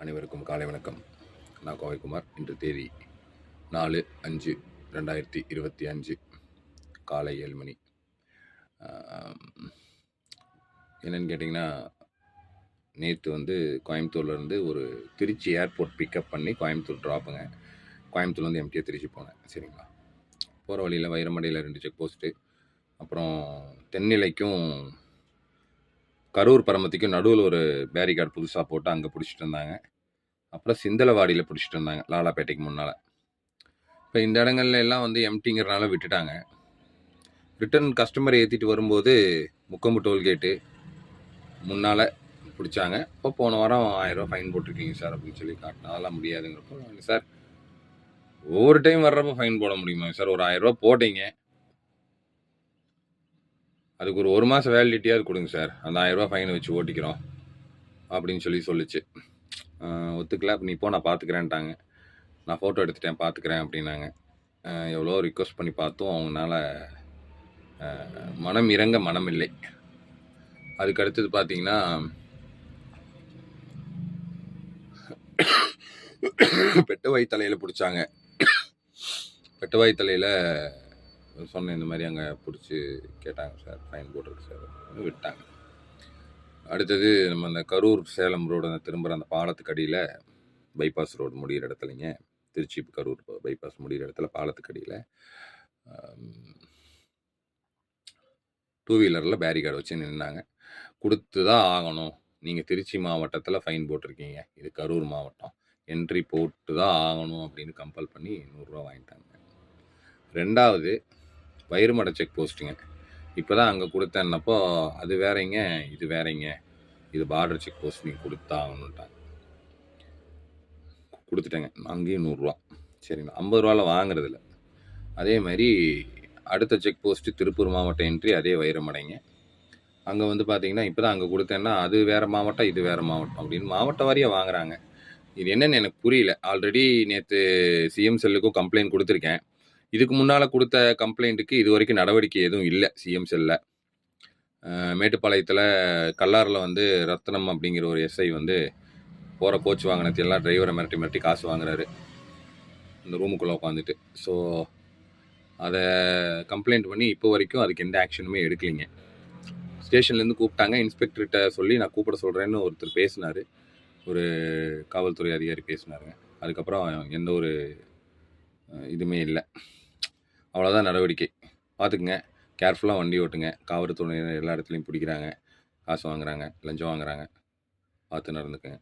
அனைவருக்கும் காலை வணக்கம். நான் கோவைக்குமார். இன்று தேதி 4/5/2025 காலை 7 மணி. என்னென்னு கேட்டிங்கன்னா, நேற்று கோயம்புத்தூர்லேருந்து ஒரு திருச்சி ஏர்போர்ட் பிக்கப் பண்ணி கோயம்புத்தூர் ட்ராப்புங்க. கோயம்புத்தூர்லேருந்து எம்டியாக திருச்சி போனேன். சரிங்களா. போகிற வழியில் வைரமடையில் 2 செக் போஸ்ட்டு, அப்புறம் தென்னிலைக்கும் கரூர் பரமத்திக்கும் நடுவில் ஒரு பேரிகார்டு புதுசாக போட்டு அங்கே பிடிச்சிட்டு இருந்தாங்க. அப்புறம் சிந்தலவாடியில் பிடிச்சிட்டு இருந்தாங்க, லாலாப்பேட்டைக்கு முன்னால். இப்போ இந்த இடங்கள்ல எல்லாம் எம்டிங்கிறனால விட்டுட்டாங்க. ரிட்டர்ன் கஸ்டமர் ஏற்றிட்டு வரும்போது முக்கம்பு டோல்கேட்டு முன்னால் பிடிச்சாங்க. இப்போ போன வாரம் 1000 ரூபா ஃபைன் போட்டிருக்கீங்க சார் அப்படின்னு சொல்லி காட்டினா, அதெல்லாம் முடியாதுங்கிறப்போ, சார் ஒவ்வொரு டைம் வர்றப்போ ஃபைன் போட முடியுமா சார்? ஒரு 1000 ரூபா போட்டீங்க, அதுக்கு ஒரு 1 மாதம் வேலிடிட்டியாவது கொடுங்க சார், அந்த 1000 ரூபா ஃபைனை வச்சு ஓட்டிக்கிறோம் அப்படின்னு சொல்லிச்சு. ஒத்துக்கல. நீ இப்போ நான் பார்த்துக்கிறேன்ட்டாங்க. நான் ஃபோட்டோ எடுத்துட்டேன், பார்த்துக்கிறேன் அப்படின்னாங்க. எவ்வளோ ரிக்வஸ்ட் பண்ணி பார்த்தும் அவங்களால மனம் இறங்க மனம் இல்லை. அதுக்கு அடுத்தது பார்த்தீங்கன்னா, பெட்டவாய் தலையில் பிடிச்சாங்க. பெட்டவாய் தலையில் சொன்னேன், இந்த மாதிரி அங்கே பிடிச்சி கேட்டாங்க சார், ஃபைன் போட்டிருக்கு சார், விட்டாங்க. அடுத்தது நம்ம அந்த கரூர் சேலம் ரோடு திரும்புகிற அந்த பாலத்துக்கு அடியில் பைபாஸ் ரோடு முடிகிற இடத்துலைங்க, திருச்சி கரூர் பைபாஸ் முடிகிற இடத்துல பாலத்துக்கு அடியில் 2 வீலரில் பேரிகார்டு வச்சு நின்னாங்க. கொடுத்து தான் ஆகணும், நீங்கள் திருச்சி மாவட்டத்தில் ஃபைன் போட்டிருக்கீங்க, இது கரூர் மாவட்டம், என்ட்ரி போட்டு தான் ஆகணும் அப்படின்னு கம்பல் பண்ணி 100 ரூபா வாங்கிட்டாங்க. ரெண்டாவது வைரமடை செக் போஸ்ட்டுங்க. இப்போ தான் அங்கே கொடுத்தேன்னப்போ, அது வேறங்க இது வேறங்க, இது பார்டர் செக் போஸ்ட், நீங்கள் கொடுத்தாகணுன்ட்டாங்க. கொடுத்துட்டேங்க. அங்கேயும் 100 ரூபா. சரிங்களா. 50 ரூபாவில் வாங்குறதில்ல. அதே மாதிரி அடுத்த செக் போஸ்ட்டு திருப்பூர் மாவட்ட என்ட்ரி, அதே வைரமடைங்க. அங்கே பார்த்தீங்கன்னா, இப்போ தான் அங்கே கொடுத்தேன்னா, அது வேறு மாவட்டம், இது வேறு மாவட்டம் அப்படின்னு மாவட்ட வாரியாக வாங்குறாங்க. இது என்னென்னு எனக்கு புரியல. ஆல்ரெடி நேற்று சிஎம் செல்லுக்கும் கம்ப்ளைண்ட் கொடுத்துருக்கேன். இதுக்கு முன்னால் கொடுத்த கம்ப்ளைண்ட்டுக்கு இது வரைக்கும் நடவடிக்கை எதுவும் இல்லை சிஎம் செல்லில். மேட்டுப்பாளையத்தில் கல்லாரில் ரத்னம் அப்படிங்கிற ஒரு எஸ்ஐ போகிற கோச் வாங்கினத்தையெல்லாம் டிரைவரை மிரட்டி காசு வாங்குறாரு இந்த ரூமுக்குள்ளே உட்காந்துட்டு. ஸோ அதை கம்ப்ளைண்ட் பண்ணி இப்போ வரைக்கும் அதுக்கு எந்த ஆக்ஷனுமே எடுக்கலைங்க. ஸ்டேஷன்லேருந்து கூப்பிட்டாங்க, இன்ஸ்பெக்டர்கிட்ட சொல்லி நான் கூப்பிட சொல்கிறேன்னு ஒருத்தர் பேசினார், ஒரு காவல்துறை அதிகாரி பேசினாருங்க. அதுக்கப்புறம் எந்த ஒரு இதுவுமே இல்லை. அவ்வளோதான் நடவடிக்கை. பார்த்துக்குங்க, கேர்ஃபுல்லாக வண்டி ஓட்டுங்க. காவல்துறையினர் எல்லா இடத்துலையும் பிடிக்கிறாங்க, காசு வாங்குறாங்க, லஞ்சம் வாங்குறாங்க, பார்த்து நடந்துக்குங்க.